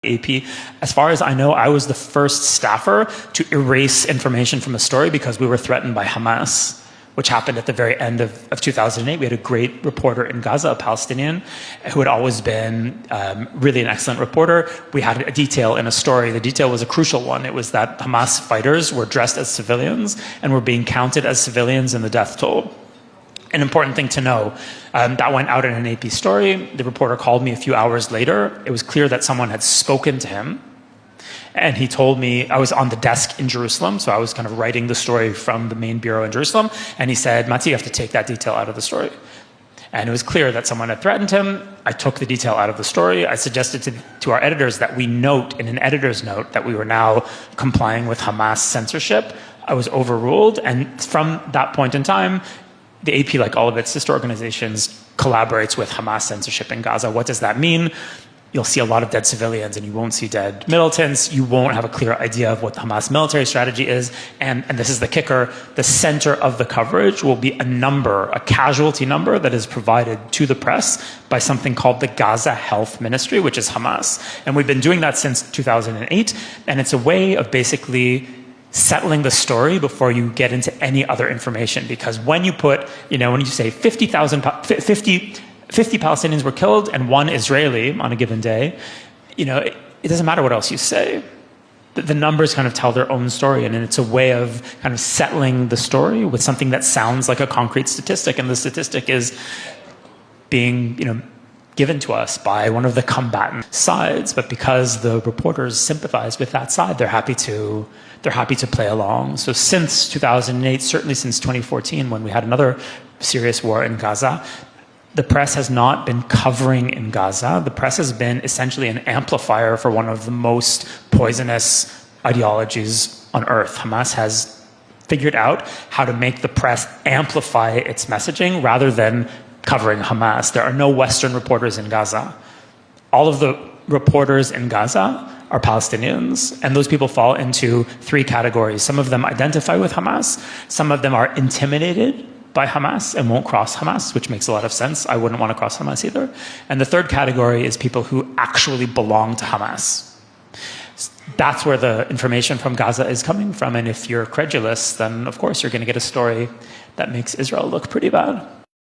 AP. As far as I know, I was the first staffer to erase information from a story because we were threatened by Hamas, which happened at the very end of 2008. We had a great reporter in Gaza, a Palestinian, who had always been really an excellent reporter. We had a detail in a story. The detail was a crucial one. It was that Hamas fighters were dressed as civilians and were being counted as civilians in the death toll. An important thing to know, that went out in an AP story. The reporter called me a few hours later. It was clear that someone had spoken to him. And he told me, I was on the desk in Jerusalem, so I was kind of writing the story from the main bureau in Jerusalem. And he said, Mati, you have to take that detail out of the story. And it was clear that someone had threatened him. I took the detail out of the story. I suggested to our editors that we note in an editor's note that we were now complying with Hamas censorship. I was overruled. And from that point in time, the AP, like all of its sister organizations, collaborates with Hamas censorship in Gaza. What does that mean? You'll see a lot of dead civilians and you won't see dead militants. You won't have a clear idea of what the Hamas military strategy is. And this is the kicker, the center of the coverage will be a number, a casualty number that is provided to the press by something called the Gaza Health Ministry, which is Hamas. And we've been doing that since 2008. And it's a way of basically settling the story before you get into any other information. Because when you put, when you say 50 Palestinians were killed and 1 Israeli on a given day, it doesn't matter what else you say. The numbers kind of tell their own story, and it's a way of kind of settling the story with something that sounds like a concrete statistic, and the statistic is being, given to us by one of the combatant sides. But because the reporters sympathize with that side, they're happy to play along. So since 2008, certainly since 2014, when we had another serious war in Gaza, the press has not been covering in Gaza. The press has been essentially an amplifier for one of the most poisonous ideologies on earth. Hamas has figured out how to make the press amplify its messaging rather than covering Hamas. There are no Western reporters in Gaza. All of the reporters in Gaza are Palestinians, and those people fall into 3 categories. Some of them identify with Hamas. Some of them are intimidated by Hamas and won't cross Hamas, which makes a lot of sense. I wouldn't want to cross Hamas either. And the 3rd category is people who actually belong to Hamas. That's where the information from Gaza is coming from. And if you're credulous, then of course you're going to get a story that makes Israel look pretty bad.